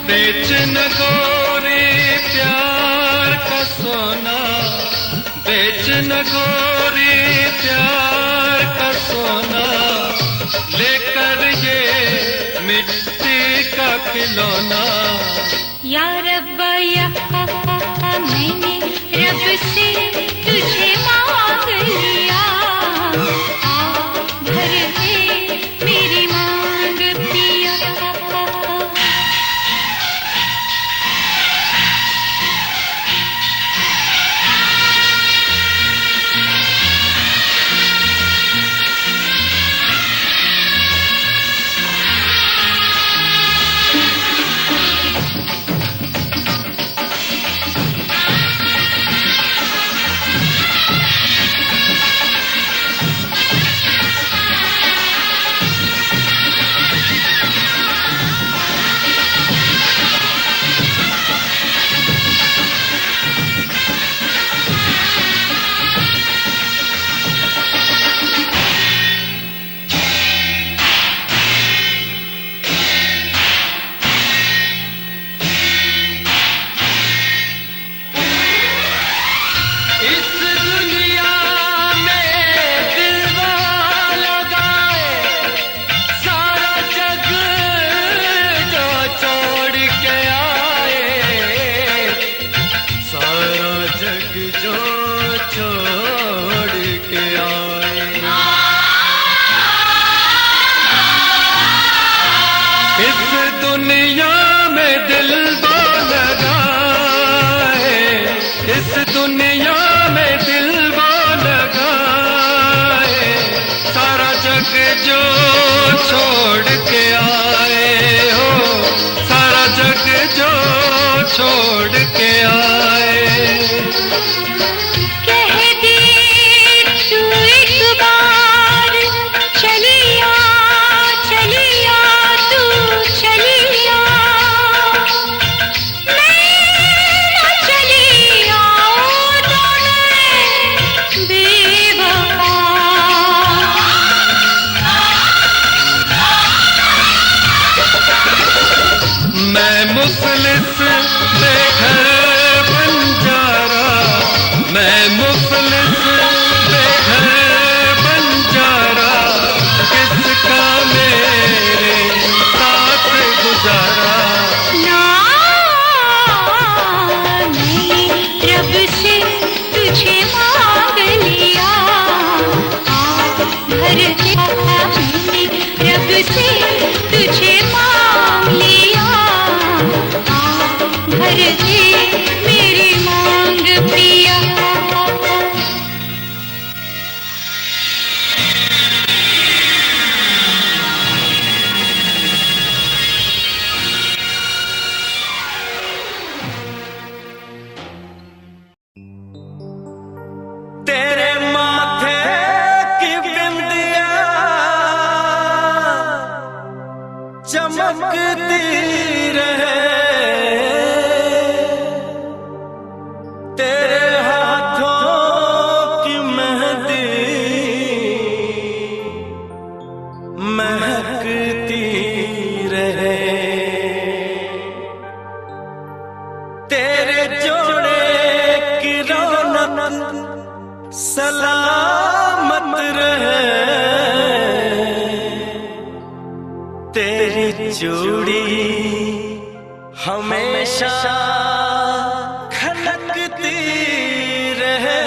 बेच न गोरी प्यार का सोना, बेच न गोरी प्यार का सोना, लेकर ये मिट्टी का खिलौना। या रब्बा या मैंने रब से तुझे मांग लिया, आ भर दे मेरी मांग पिया। दुनिया में दिल वो लगाए, इस दुनिया में दिल वो लगाए, सारा जग जो छोड़ के आए हो, सारा जग जो छोड़ के आए। मैं मुफलिस बेघर बंजारा, मैं मुफलिस बेघर बंजारा, किसका मेरे साथ गुजारा। ना मैं रब से तुझे मांग लिया, आ भर दे मैंने रब से तुझे मांग लिया, भर दे मेरी मांग पिया। तेरे माथे की बिंदिया चमकती रहे, तेरे हाथों की मेहंदी महकती रहे, तेरे जोड़े की रौनक सलामत रहे, तेरी जोड़ी हमेशा खनकती रहे।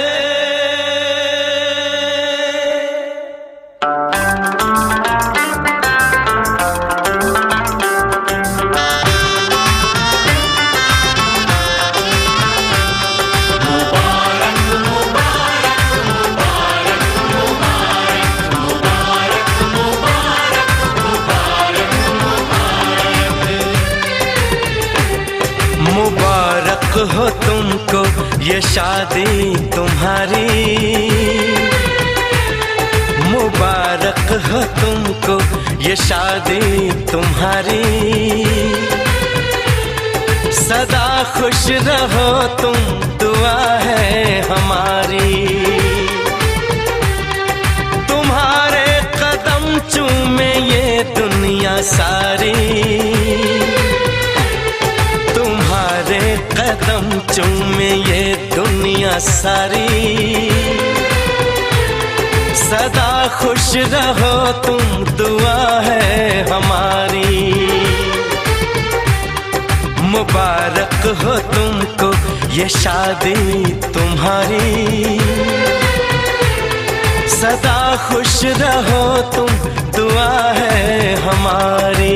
मुबारक हो तुमको ये शादी तुम्हारी, मुबारक हो तुमको ये शादी तुम्हारी, सदा खुश रहो तुम, दुआ है हमारी। तुम्हारे कदम चूमे ये दुनिया सारी, तुम्हारे कदम चूमे ये दुनिया सारी, सदा खुश रहो तुम, दुआ है हमारी। मुबारक हो तुमको ये शादी तुम्हारी, सदा खुश रहो तुम, दुआ है हमारी।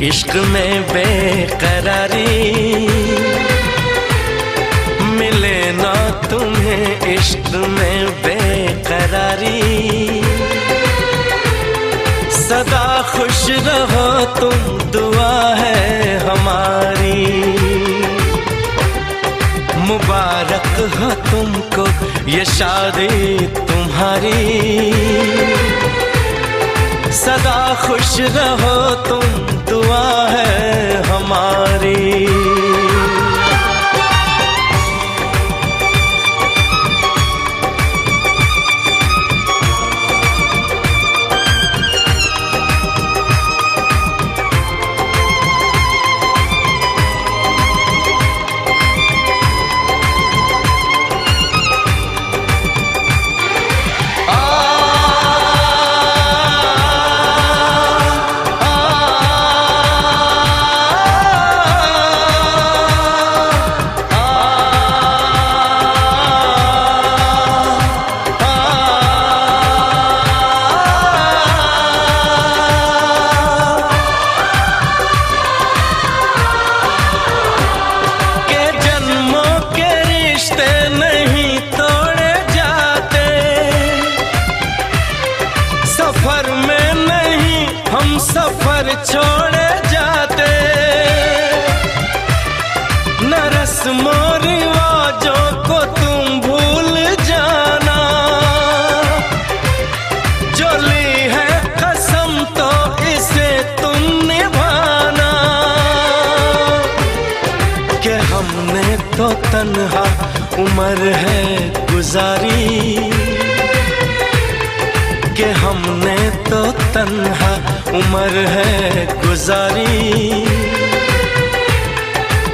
इश्क में बेकरारी मिले ना तुम्हें, इश्क में बेकरारी, सदा खुश रहो तुम, दुआ है हमारी। मुबारक हो तुमको ये शादी तुम्हारी, सदा खुश रहो तुम, दुआ है हमारी। सफर छोड़े जाते, न रस्मों रिवाजों को तुम भूल जाना, जो ली है कसम तो इसे तुम निभाना। कि हमने तो तन्हा उम्र है गुजारी, कि हमने तो तन्हा उम्र है गुजारी,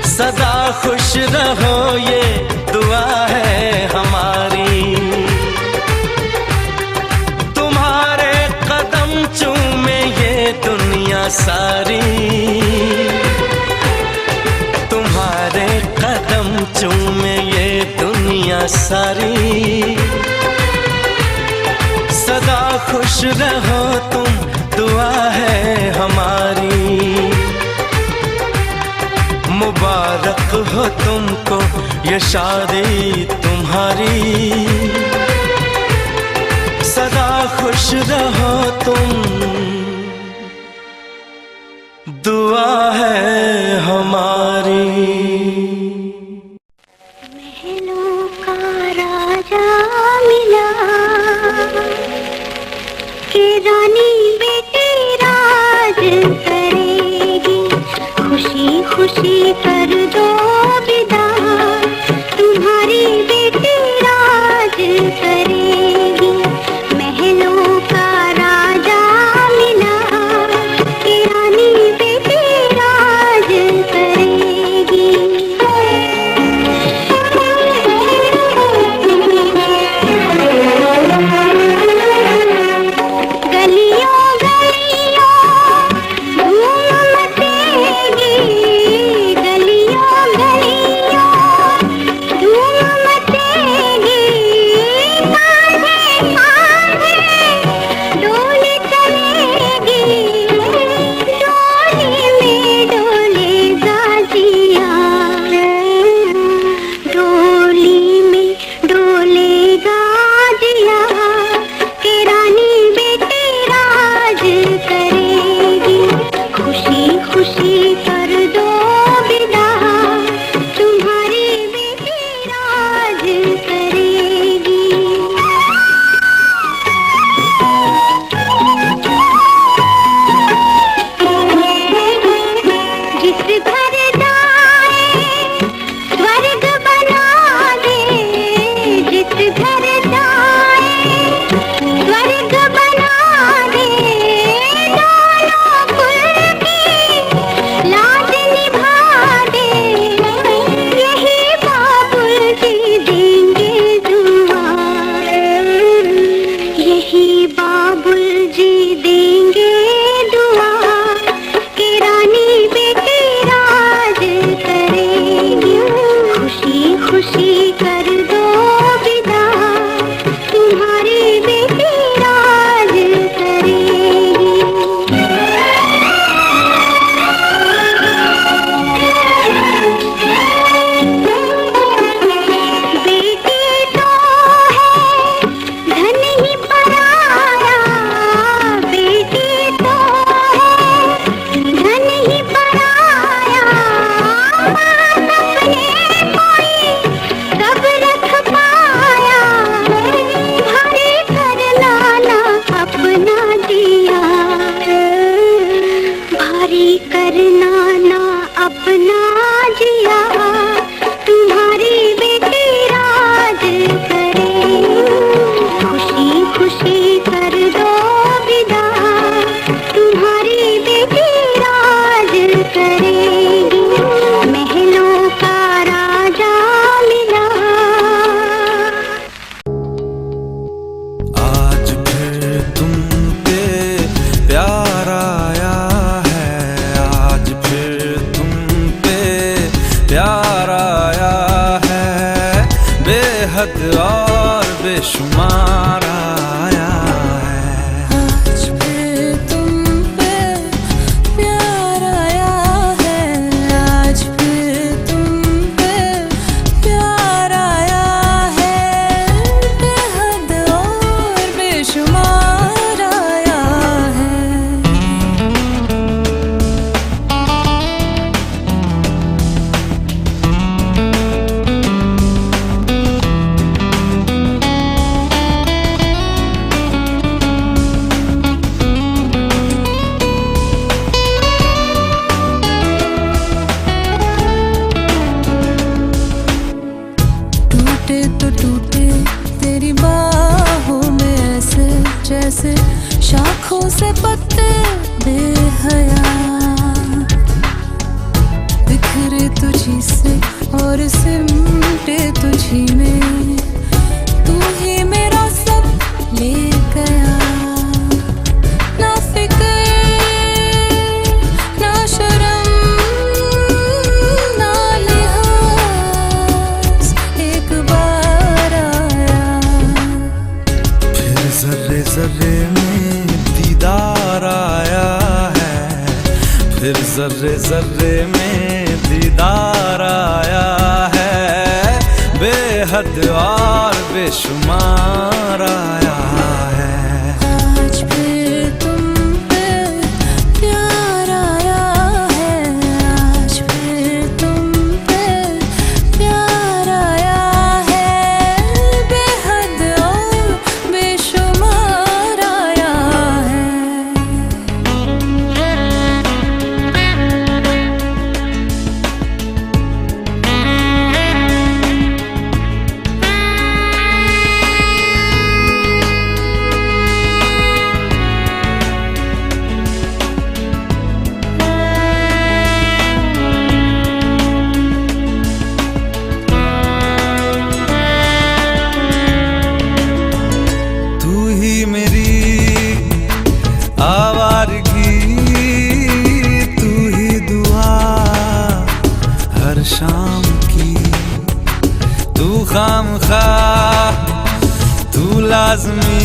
सदा खुश रहो ये दुआ है हमारी। तुम्हारे कदम चूमे ये दुनिया सारी, तुम्हारे कदम चूमे ये दुनिया सारी, सदा खुश रहो तुम, दुआ है हमारी। मुबारक हो तुमको ये शादी तुम्हारी, सदा खुश रहो तुम, दुआ है हमारी। महलों का राजा मिला के रानी बेटी राज करेगी, खुशी खुशी कर दो विदा, तुम्हारी बेटी राज करेगी। महलों खुशी करना ना अपना जिया, तुम्हारी बेटी राज करे। खुशी खुशी कर दो विदा, तुम्हारी बेटी राज करेगी, महलों का राजा मिला। आज फिर तुम पे प्यार आया है, आज फिर तुम पे प्यार आया है, बेहद और बेशुमार आया है। आज फिर तुम पे प्यार आया है, आज फिर तुम पे प्यार आया है, बेहद और बेशुमार आया है। टूटे तो टूटे तेरी बाहों में ऐसे, जैसे शाखों से पत्ते बेहया, बिखरे तुझी से और सिमटे तुझी में, तू ही मेरा सब ले गया। ना फिक्र ना शर्म ना लिहाज, एक बार आया। फिर जर्रे जर्रे में दीदार आया है, फिर जर्रे जर्रे में दीदार आया है, बेहद और बेशुमार आया है। आज फिर तुम पे प्यार आया है, आज फिर तुम पे प्यार आया है, बेहद और बेशुमार आया है। तू ही मेरी आवारगी, तू ही दुआ हर शाम की, तू खामखा तू लाज़मी,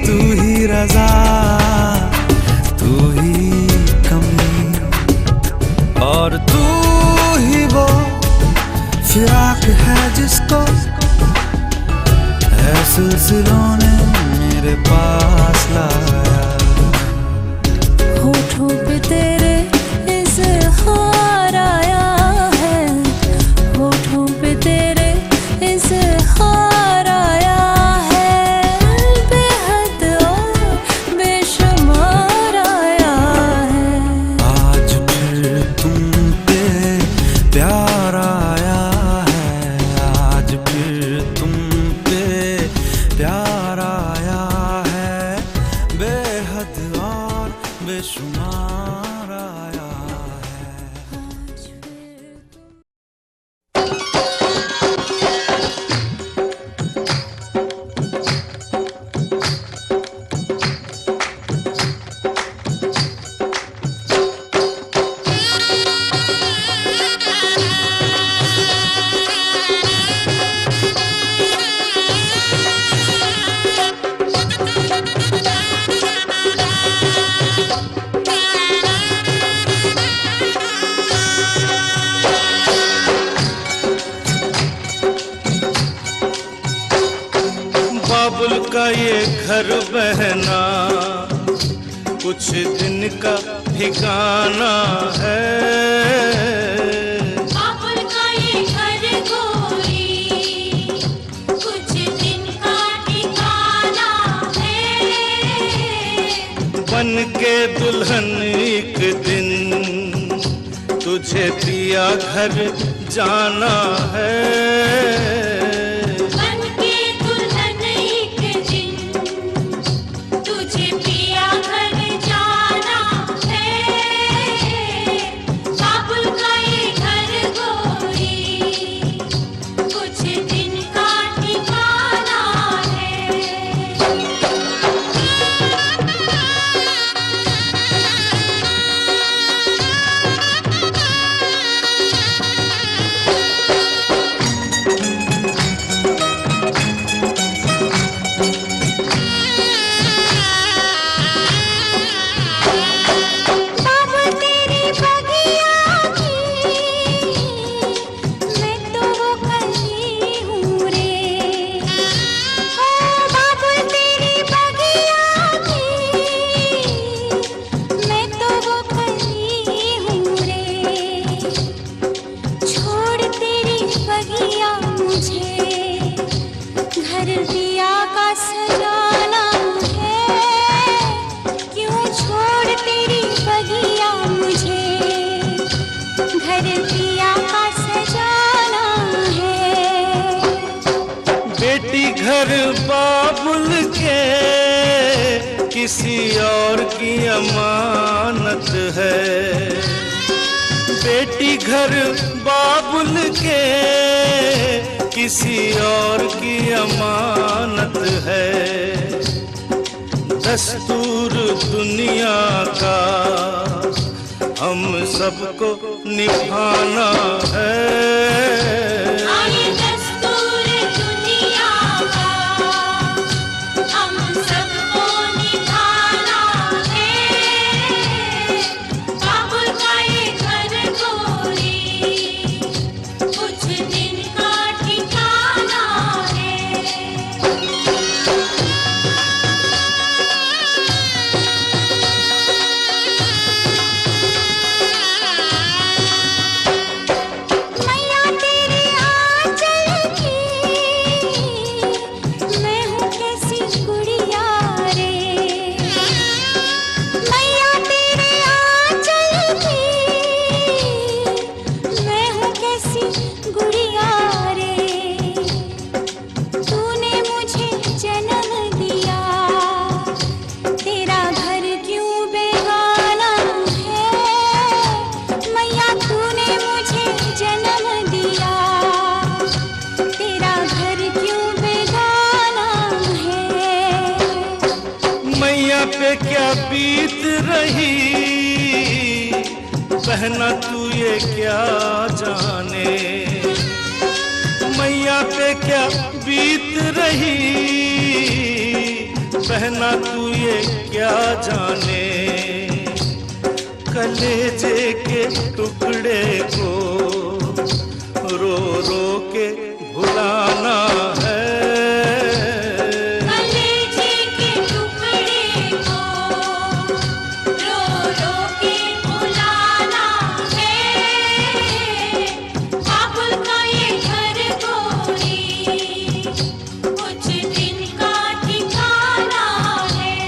तू ही रज़ा तू ही कमी, और तू ही वो फिराक है जिसको है सिलसिलों ने मेरे पास लाया। होठों पे तेरे इज़हार आया है, होठों पे तेरे इज़हार आया है, बेहद और बेशुमार आया है। आज फिर तुम पे प्यार आया है, आज फिर तुम पे प्यार आया है, बेहद और बेशुमार आया है। आज फिर बाबुल का ये घर बहना कुछ दिन का ठिकाना है। बाबुल का ये घर कोई कुछ दिन का ठिकाना है। बन के दुल्हन एक दिन तुझे पिया घर जाना है। बनके दुल्हन एक दिन तुझे पिया घर जाना है। बाबुल का ये घर गोरी कुछ दिन का ठिकाना है। बाबुल तेरी बगिया की मैं तो वो कली हूँ रे। ओ बाबुल तेरी बगिया की मैं तो वो कली हूँ रे। छोड़ तेरी बगिया मुझे घर दिया का सजाना है। क्यों छोड़ तेरी बगिया मुझे घर दिया का सजाना है। बेटी घर बाबुल के किसी और की अमानत है। बेटी घर बाबुल के किसी और की अमानत है। दस्तूर दुनिया का हम सबको निभाना है। आए दस्तूर दुनिया का हम सबको निभाना है। बाबुल का ये घर गोरी कुछ दिन का ठिकाना है। मैया तेरे आंचल की मैं हूँ कैसी गुड़िया रे। मैया तेरे आंचल की मैं हूँ कैसी गुड़िया रे। तूने मुझे जन्म दिया तेरा घर क्यों बेगाना है। मैया तूने मुझे जन्म दिया तेरा घर क्यों बेगाना है। मैया पे क्या बीत रही बहना तू ये क्या जाने। मैया पे क्या बीत रही बहना तू ये क्या जाने। कलेजे के टुकड़े को रो रो के भुलाना है। कलेजे के टुकड़े को रो रो के भुलाना है। बाबुल का ये घर गोरी कुछ दिन का ठिकाना है।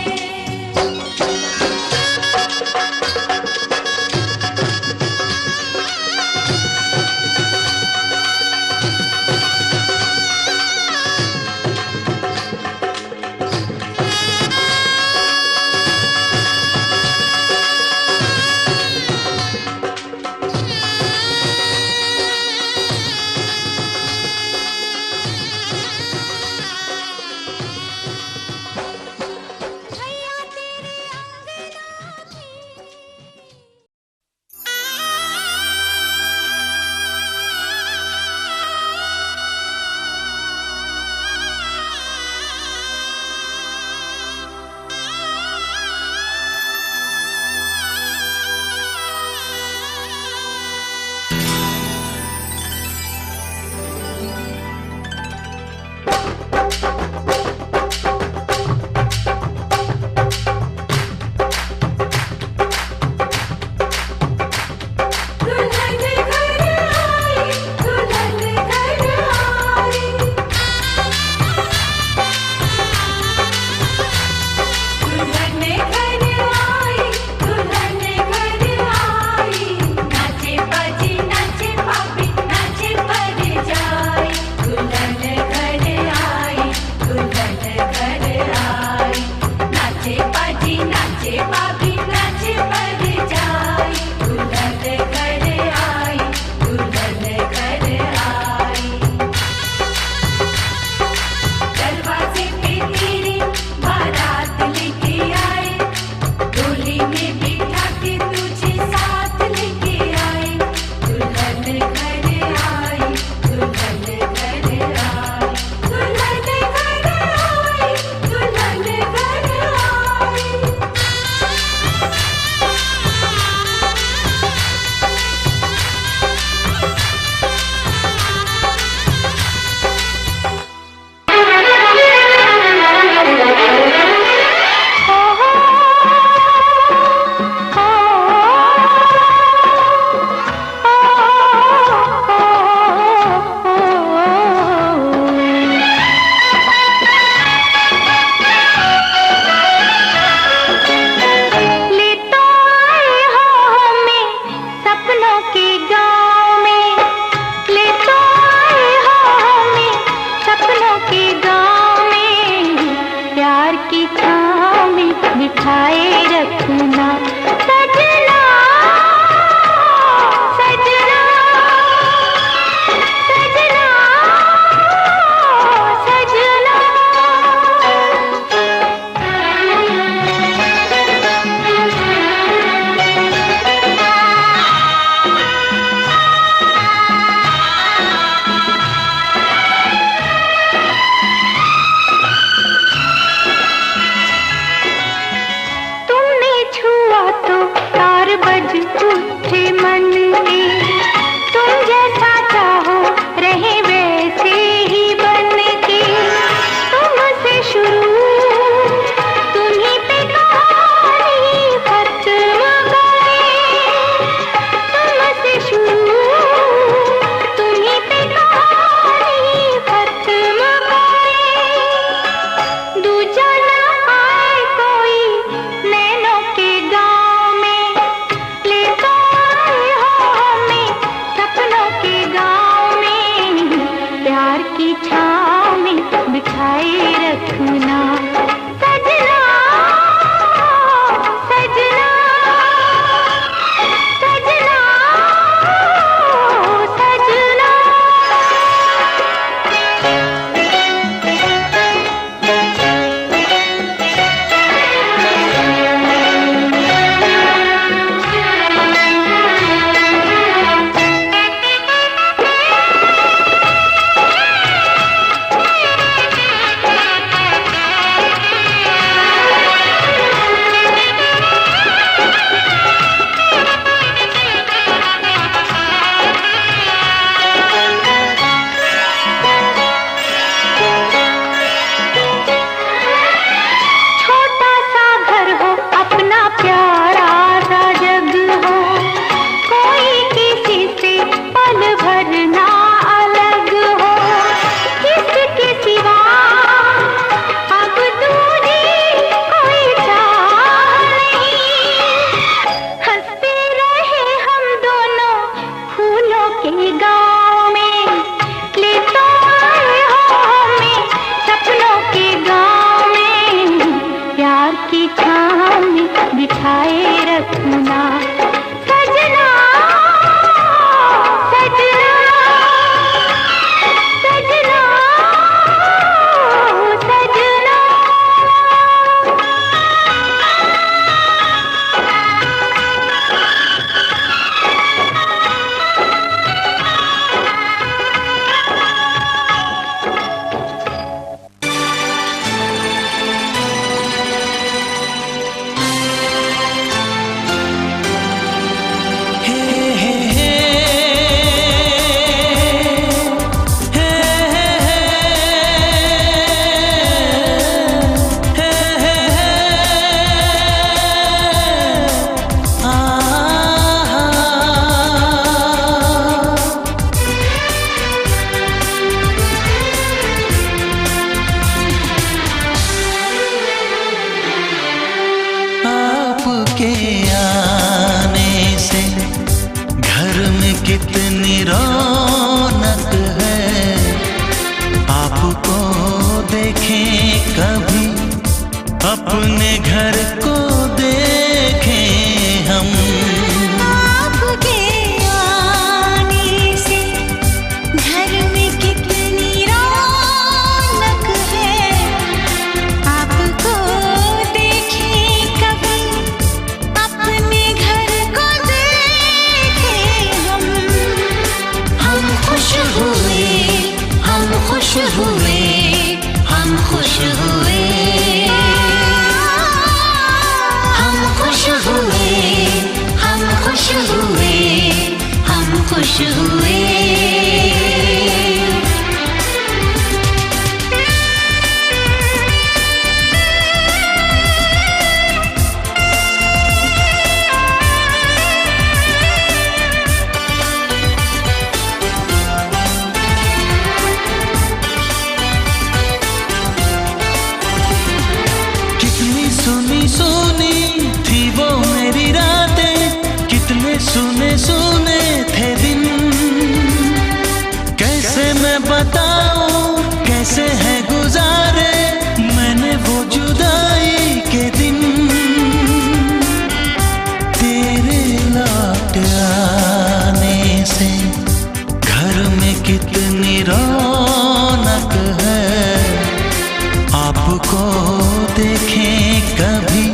देखें कभी,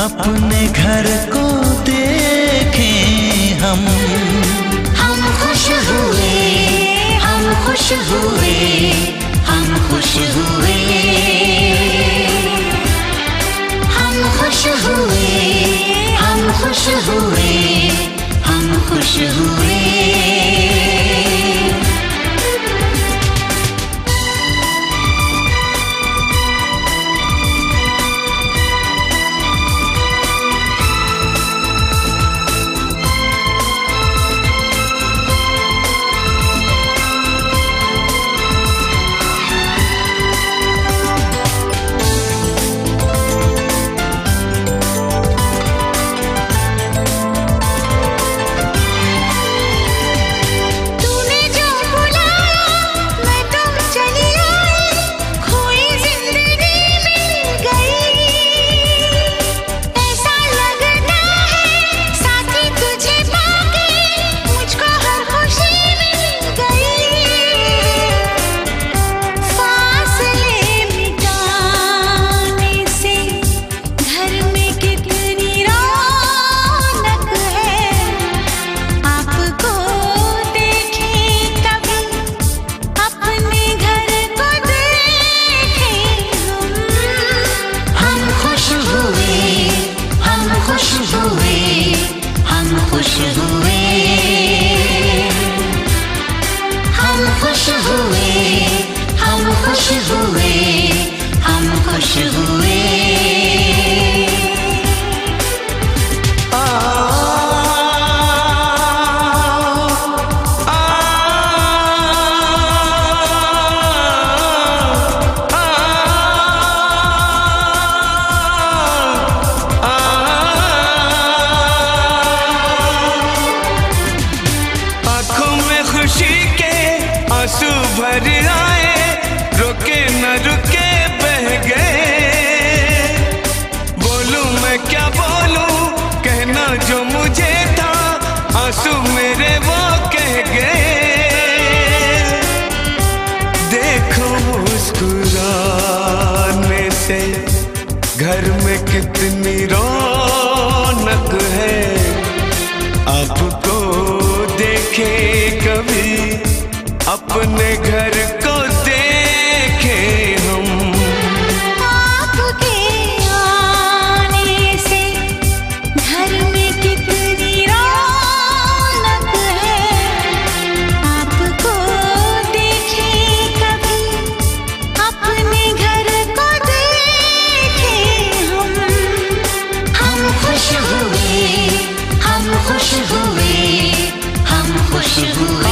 अपने घर को देखें हम खुश हुए, हम खुश हुए, हम खुश हुए, हम खुश हुए, हम खुश हुए, हम खुश हुए। आंसू भर आए, रुके न रुके बह गए। बोलूं मैं क्या बोलूं, कहना जो मुझे था, आंसू मेरे वो कह गए। देखो मुस्कुराने से घर में कितनी रौनक है। आपको देखे कभी, अपने घर को देखें हम। आपके आने से घर में कितनी रौनक है। आपको देखें कभी, अपने घर को देखें हम। हम खुश हुए, हम खुश हुए, हम खुश हुए।